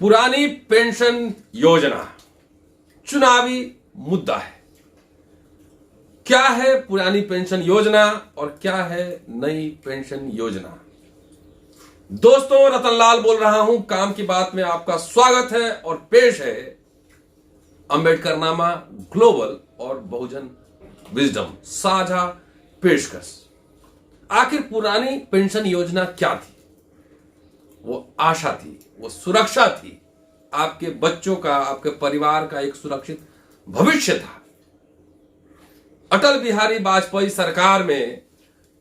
पुरानी पेंशन योजना चुनावी मुद्दा है। क्या है पुरानी पेंशन योजना और क्या है नई पेंशन योजना? दोस्तों, रतनलाल बोल रहा हूं। काम की बात में आपका स्वागत है और पेश है अंबेडकरनामा ग्लोबल और बहुजन विजडम साझा पेशकश। आखिर पुरानी पेंशन योजना क्या थी? वो आशा थी, वो सुरक्षा थी, आपके बच्चों का, आपके परिवार का एक सुरक्षित भविष्य था। अटल बिहारी वाजपेयी सरकार में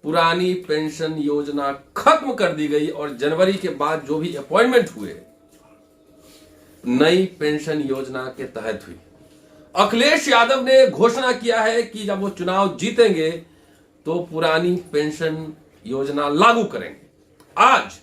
पुरानी पेंशन योजना खत्म कर दी गई और जनवरी के बाद जो भी अपॉइंटमेंट हुए नई पेंशन योजना के तहत हुई। अखिलेश यादव ने घोषणा किया है कि जब वो चुनाव जीतेंगे तो पुरानी पेंशन योजना लागू करेंगे। आज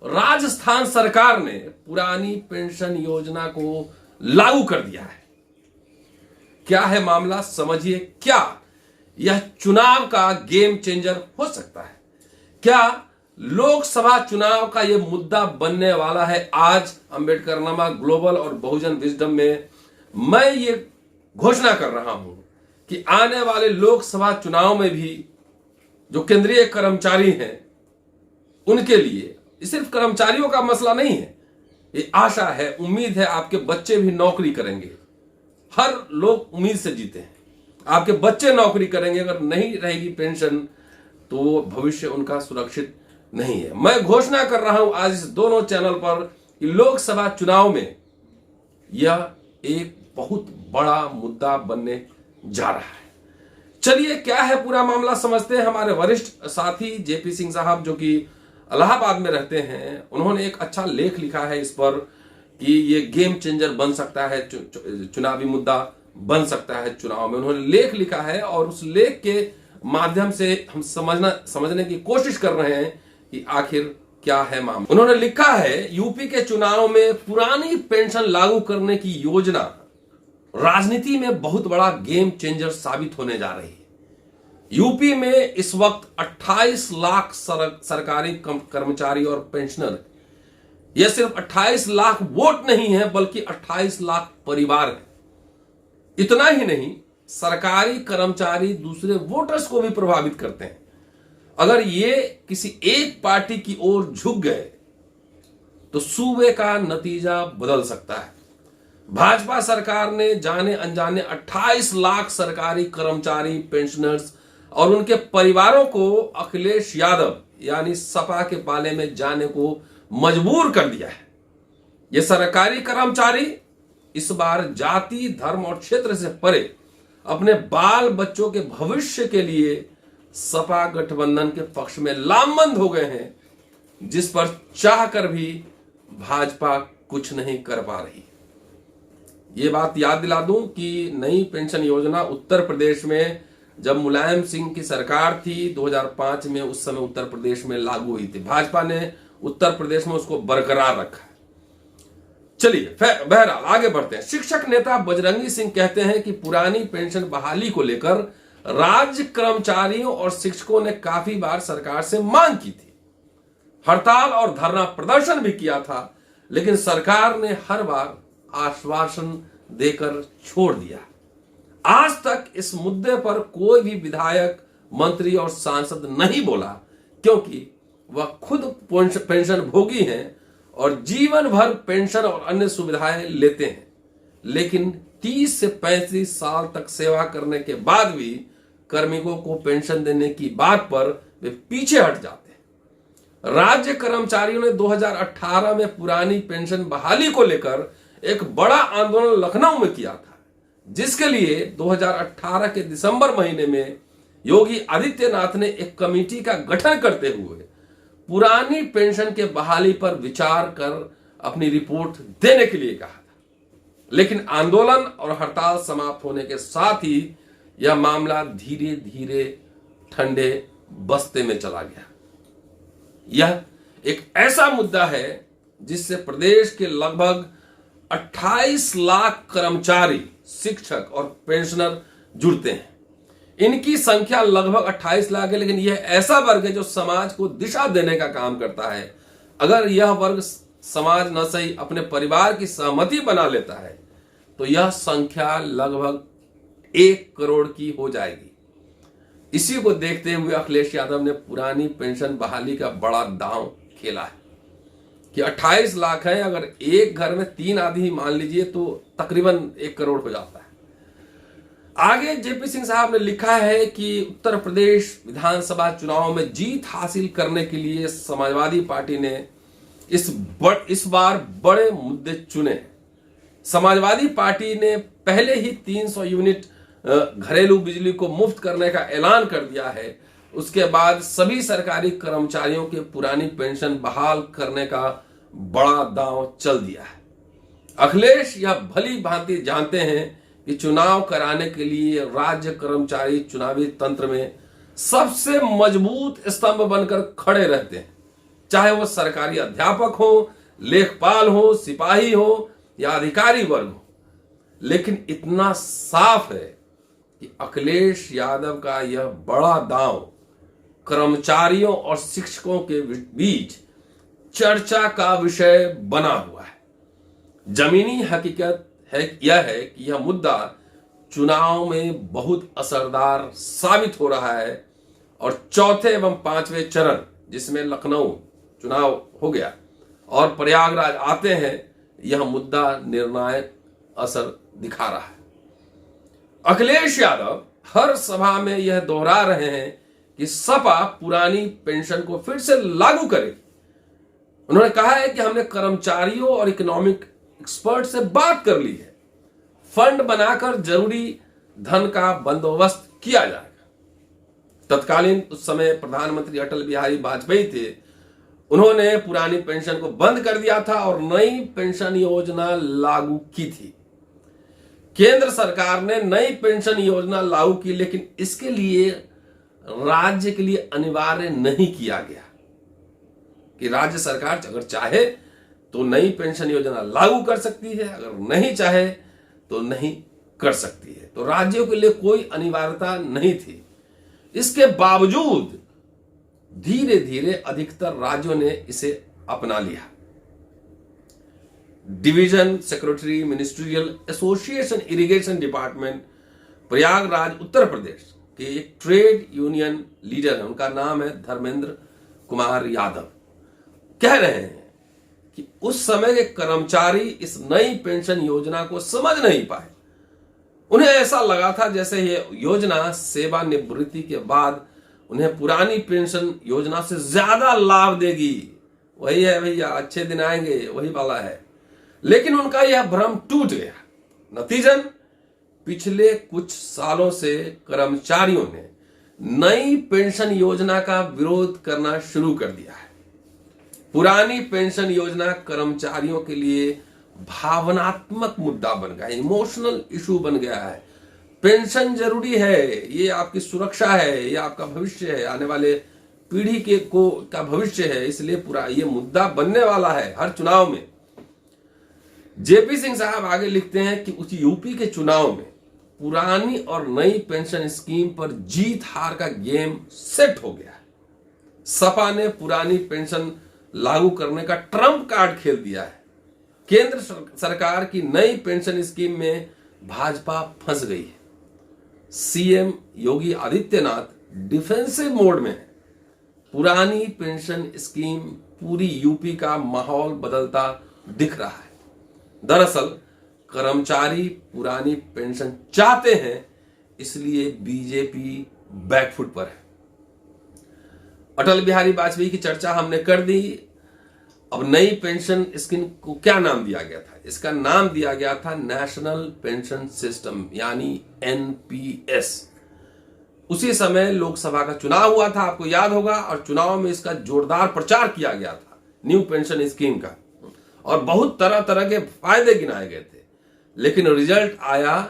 राजस्थान सरकार ने पुरानी पेंशन योजना को लागू कर दिया है। क्या है मामला, समझिए। क्या यह चुनाव का गेम चेंजर हो सकता है? क्या लोकसभा चुनाव का यह मुद्दा बनने वाला है? आज अंबेडकरनामा ग्लोबल और बहुजन विजडम में मैं ये घोषणा कर रहा हूं कि आने वाले लोकसभा चुनाव में भी जो केंद्रीय कर्मचारी हैं उनके लिए, सिर्फ कर्मचारियों का मसला नहीं है, ये आशा है, उम्मीद है, आपके बच्चे भी नौकरी करेंगे। हर लोग उम्मीद से जीते हैं, आपके बच्चे नौकरी करेंगे। अगर नहीं रहेगी पेंशन तो भविष्य उनका सुरक्षित नहीं है। मैं घोषणा कर रहा हूं आज इस दोनों चैनल पर कि लोकसभा चुनाव में यह एक बहुत बड़ा मुद्दा बनने जा रहा है। चलिए, क्या है पूरा मामला समझते हैं। हमारे वरिष्ठ साथी जेपी सिंह साहब, जो कि इलाहाबाद में रहते हैं, उन्होंने एक अच्छा लेख लिखा है इस पर कि ये गेम चेंजर बन सकता है, चुनावी मुद्दा बन सकता है चुनाव में। उन्होंने लेख लिखा है और उस लेख के माध्यम से हम समझने की कोशिश कर रहे हैं कि आखिर क्या है मामला। उन्होंने लिखा है, यूपी के चुनाव में पुरानी पेंशन लागू करने की योजना राजनीति में बहुत बड़ा गेम चेंजर साबित होने जा रही है। यूपी में इस वक्त 28 लाख सरकारी कर्मचारी और पेंशनर। यह सिर्फ 28 लाख वोट नहीं है, बल्कि 28 लाख परिवार है। इतना ही नहीं, सरकारी कर्मचारी दूसरे वोटर्स को भी प्रभावित करते हैं। अगर ये किसी एक पार्टी की ओर झुक गए तो सूबे का नतीजा बदल सकता है। भाजपा सरकार ने जाने अनजाने 28 लाख सरकारी कर्मचारी, पेंशनर्स और उनके परिवारों को अखिलेश यादव यानी सपा के पाले में जाने को मजबूर कर दिया है। ये सरकारी कर्मचारी इस बार जाति, धर्म और क्षेत्र से परे अपने बाल बच्चों के भविष्य के लिए सपा गठबंधन के पक्ष में लामबंद हो गए हैं, जिस पर चाहकर भी भाजपा कुछ नहीं कर पा रही। ये बात याद दिला दूं कि नई पेंशन योजना उत्तर प्रदेश में जब मुलायम सिंह की सरकार थी 2005 में, उस समय उत्तर प्रदेश में लागू हुई थी। भाजपा ने उत्तर प्रदेश में उसको बरकरार रखा। चलिए, बहरहाल आगे बढ़ते हैं। शिक्षक नेता बजरंगी सिंह कहते हैं कि पुरानी पेंशन बहाली को लेकर राज्य कर्मचारियों और शिक्षकों ने काफी बार सरकार से मांग की थी, हड़ताल और धरना प्रदर्शन भी किया था, लेकिन सरकार ने हर बार आश्वासन देकर छोड़ दिया। आज तक इस मुद्दे पर कोई भी विधायक, मंत्री और सांसद नहीं बोला, क्योंकि वह खुद पेंशन भोगी हैं और जीवन भर पेंशन और अन्य सुविधाएं लेते हैं, लेकिन 30 से 35 साल तक सेवा करने के बाद भी कार्मिकों को पेंशन देने की बात पर वे पीछे हट जाते हैं। राज्य कर्मचारियों ने 2018 में पुरानी पेंशन बहाली को लेकर एक बड़ा आंदोलन लखनऊ में किया था, जिसके लिए 2018 के दिसंबर महीने में योगी आदित्यनाथ ने एक कमेटी का गठन करते हुए पुरानी पेंशन के बहाली पर विचार कर अपनी रिपोर्ट देने के लिए कहा था। लेकिन आंदोलन और हड़ताल समाप्त होने के साथ ही यह मामला धीरे धीरे ठंडे बस्ते में चला गया। यह एक ऐसा मुद्दा है जिससे प्रदेश के लगभग 28 लाख कर्मचारी, शिक्षक और पेंशनर जुड़ते हैं। इनकी संख्या लगभग 28 लाख है, लेकिन यह ऐसा वर्ग है जो समाज को दिशा देने का काम करता है। अगर यह वर्ग समाज न सही अपने परिवार की सहमति बना लेता है तो यह संख्या लगभग 1 करोड़ की हो जाएगी। इसी को देखते हुए अखिलेश यादव ने पुरानी पेंशन बहाली का बड़ा दांव खेला है कि 28 लाख है, अगर एक घर में 3 आदमी मान लीजिए तो तकरीबन 1 करोड़ हो जाता है। आगे जेपी सिंह साहब ने लिखा है कि उत्तर प्रदेश विधानसभा चुनाव में जीत हासिल करने के लिए समाजवादी पार्टी ने इस बार बड़े मुद्दे चुने। समाजवादी पार्टी ने पहले ही 300 यूनिट घरेलू बिजली को मुफ्त करने का ऐलान कर दिया है। उसके बाद सभी सरकारी कर्मचारियों के पुरानी पेंशन बहाल करने का बड़ा दांव चल दिया है। अखिलेश यह भली भांति जानते हैं कि चुनाव कराने के लिए राज्य कर्मचारी चुनावी तंत्र में सबसे मजबूत स्तंभ बनकर खड़े रहते हैं, चाहे वो सरकारी अध्यापक हो, लेखपाल हो, सिपाही हो या अधिकारी वर्ग हो। लेकिन इतना साफ है कि अखिलेश यादव का यह बड़ा दांव कर्मचारियों और शिक्षकों के बीच चर्चा का विषय बना हुआ है। जमीनी हकीकत यह है कि यह मुद्दा चुनाव में बहुत असरदार साबित हो रहा है और चौथे एवं 5वें चरण, जिसमें लखनऊ चुनाव हो गया और प्रयागराज आते हैं, यह मुद्दा निर्णायक असर दिखा रहा है। अखिलेश यादव हर सभा में यह दोहरा रहे हैं कि सपा पुरानी पेंशन को फिर से लागू करे। उन्होंने कहा है कि हमने कर्मचारियों और इकोनॉमिक एक्सपर्ट से बात कर ली है, फंड बनाकर जरूरी धन का बंदोबस्त किया जाएगा। तत्कालीन उस समय प्रधानमंत्री अटल बिहारी वाजपेयी थे, उन्होंने पुरानी पेंशन को बंद कर दिया था और नई पेंशन योजना लागू की थी। केंद्र सरकार ने नई पेंशन योजना लागू की, लेकिन इसके लिए राज्य के लिए अनिवार्य नहीं किया गया कि राज्य सरकार अगर चाहे तो नई पेंशन योजना लागू कर सकती है, अगर नहीं चाहे तो नहीं कर सकती है। तो राज्यों के लिए कोई अनिवार्यता नहीं थी। इसके बावजूद धीरे धीरे अधिकतर राज्यों ने इसे अपना लिया। Division secretary ministerial association irrigation department Prayagraj Uttar Pradesh के एक ट्रेड यूनियन लीडर है, उनका नाम है धर्मेंद्र कुमार यादव, कह रहे हैं कि उस समय के कर्मचारी इस नई पेंशन योजना को समझ नहीं पाए। उन्हें ऐसा लगा था जैसे ये योजना सेवानिवृत्ति के बाद उन्हें पुरानी पेंशन योजना से ज्यादा लाभ देगी। वही है भैया, अच्छे दिन आएंगे, वही वाला है। लेकिन उनका यह भ्रम टूट गया। नतीजन पिछले कुछ सालों से कर्मचारियों ने नई पेंशन योजना का विरोध करना शुरू कर दिया है। पुरानी पेंशन योजना कर्मचारियों के लिए भावनात्मक मुद्दा बन गया, इमोशनल इशू बन गया है। पेंशन जरूरी है, ये आपकी सुरक्षा है, ये आपका भविष्य है, आने वाले पीढ़ी का भविष्य है, इसलिए पूरा ये मुद्दा बनने वाला है हर चुनाव में। जेपी सिंह साहब आगे लिखते हैं कि उस यूपी के चुनाव में पुरानी और नई पेंशन स्कीम पर जीत हार का गेम सेट हो गया है। सपा ने पुरानी पेंशन लागू करने का ट्रम्प कार्ड खेल दिया है। केंद्र सरकार की नई पेंशन स्कीम में भाजपा फंस गई है। CM Yogi Adityanath defensive mode में है। पुरानी पेंशन स्कीम पूरी यूपी का माहौल बदलता दिख रहा है। दरअसल कर्मचारी पुरानी पेंशन चाहते हैं, इसलिए बीजेपी बैकफुट पर है। अटल बिहारी वाजपेयी की चर्चा हमने कर दी। अब नई पेंशन स्कीम को क्या नाम दिया गया था? इसका नाम दिया गया था नेशनल पेंशन सिस्टम, यानी एनपीएस। उसी समय लोकसभा का चुनाव हुआ था, आपको याद होगा, और चुनाव में इसका जोरदार प्रचार किया गया था न्यू पेंशन स्कीम का, और बहुत तरह तरह के फायदे गिनाए गए थे। लेकिन रिजल्ट आया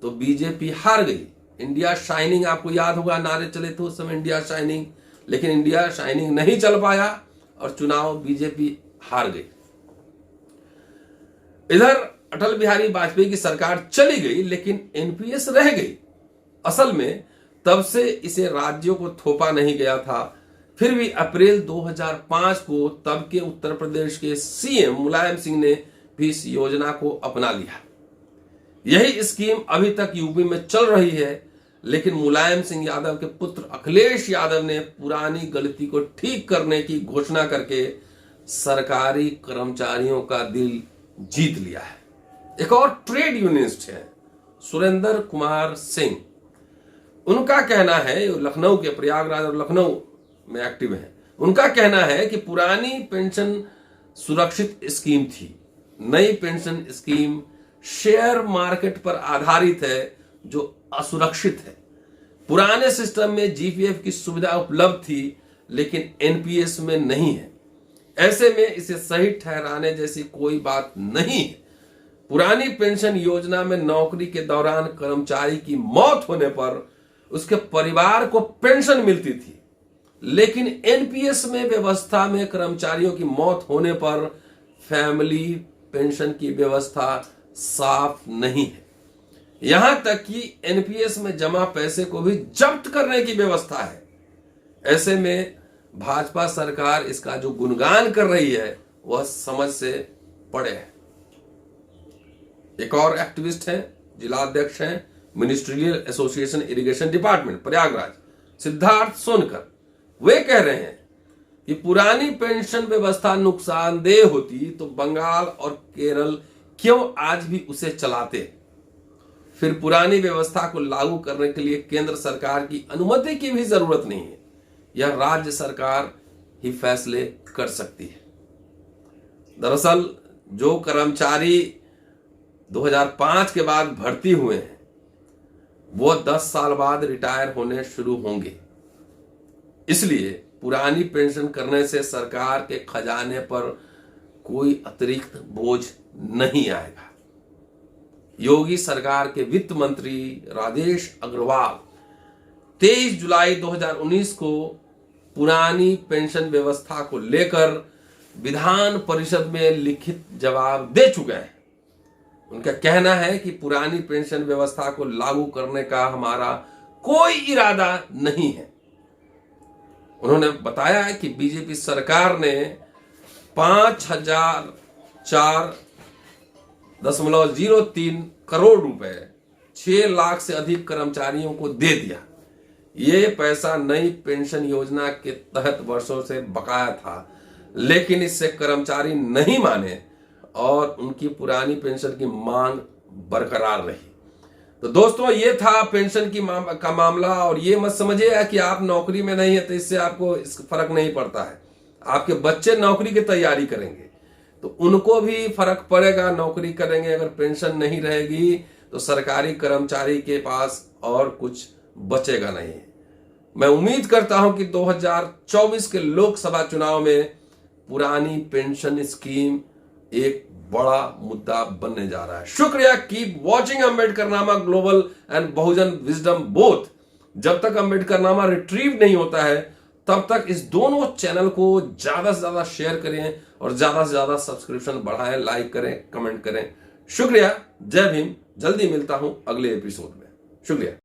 तो बीजेपी हार गई। इंडिया शाइनिंग आपको याद होगा, नारे चले थे उस समय, इंडिया शाइनिंग। लेकिन इंडिया शाइनिंग नहीं चल पाया और चुनाव बीजेपी हार गई। इधर अटल बिहारी वाजपेयी की सरकार चली गई, लेकिन एनपीएस रह गई। असल में तब से इसे राज्यों को थोपा नहीं गया था। फिर भी अप्रैल 2005 को तब के उत्तर प्रदेश के सीएम मुलायम सिंह ने भी इस योजना को अपना लिया। यही स्कीम अभी तक यूपी में चल रही है, लेकिन मुलायम सिंह यादव के पुत्र अखिलेश यादव ने पुरानी गलती को ठीक करने की घोषणा करके सरकारी कर्मचारियों का दिल जीत लिया है। एक और ट्रेड यूनियनिस्ट है सुरेंद्र कुमार सिंह। उनका कहना है, लखनऊ के, प्रयागराज और लखनऊ में एक्टिव है, उनका कहना है कि पुरानी पेंशन सुरक्षित स्कीम थी, नई पेंशन स्कीम शेयर मार्केट पर आधारित है जो असुरक्षित है। पुराने सिस्टम में जीपीएफ की सुविधा उपलब्ध थी लेकिन एनपीएस में नहीं है। ऐसे में इसे सही ठहराने जैसी कोई बात नहीं है। पुरानी पेंशन योजना में नौकरी के दौरान कर्मचारी की मौत होने पर उसके परिवार को पेंशन मिलती थी, लेकिन एनपीएस में व्यवस्था में कर्मचारियों की मौत होने पर फैमिली पेंशन की व्यवस्था साफ नहीं है। यहां तक कि एनपीएस में जमा पैसे को भी जब्त करने की व्यवस्था है। ऐसे में भाजपा सरकार इसका जो गुणगान कर रही है वह समझ से परे है। एक और एक्टिविस्ट हैं, जिलाध्यक्ष हैं ministerial association irrigation department Prayagraj, Siddharth Sonkar. वे कह रहे हैं कि पुरानी पेंशन व्यवस्था नुकसानदेह होती तो बंगाल और केरल क्यों आज भी उसे चलाते। फिर पुरानी व्यवस्था को लागू करने के लिए केंद्र सरकार की अनुमति की भी जरूरत नहीं है, यह राज्य सरकार ही फैसले कर सकती है। दरअसल जो कर्मचारी 2005 के बाद भर्ती हुए हैं वो 10 साल बाद रिटायर होने शुरू होंगे, इसलिए पुरानी पेंशन करने से सरकार के खजाने पर कोई अतिरिक्त बोझ नहीं आएगा। योगी सरकार के वित्त मंत्री राजेश अग्रवाल 23 जुलाई 2019 को पुरानी पेंशन व्यवस्था को लेकर विधान परिषद में लिखित जवाब दे चुके हैं। उनका कहना है कि पुरानी पेंशन व्यवस्था को लागू करने का हमारा कोई इरादा नहीं है। उन्होंने बताया है कि बीजेपी सरकार ने 5,004.03 करोड़ रुपए 6 लाख से अधिक कर्मचारियों को दे दिया। ये पैसा नई पेंशन योजना के तहत वर्षों से बकाया था, लेकिन इससे कर्मचारी नहीं माने और उनकी पुरानी पेंशन की मांग बरकरार रही। तो दोस्तों, ये था पेंशन का मामला। और ये मत समझिए कि आप नौकरी में नहीं है तो इससे आपको फर्क नहीं पड़ता है। आपके बच्चे नौकरी की तैयारी करेंगे तो उनको भी फर्क पड़ेगा, नौकरी करेंगे। अगर पेंशन नहीं रहेगी तो सरकारी कर्मचारी के पास और कुछ बचेगा नहीं। मैं उम्मीद करता हूं कि 2024 के लोकसभा चुनाव में पुरानी पेंशन स्कीम एक बड़ा मुद्दा बनने जा रहा है। शुक्रिया। Keep watching Ambedkarnama global and Bahujan wisdom both. जब तक अम्बेडकरनामा रिट्रीव नहीं होता है तब तक इस दोनों चैनल को ज्यादा से ज्यादा शेयर करें और ज्यादा से ज्यादा सब्सक्रिप्शन बढ़ाएं, लाइक करें, कमेंट करें। शुक्रिया। जय भीम। जल्दी मिलता हूं अगले एपिसोड में। शुक्रिया।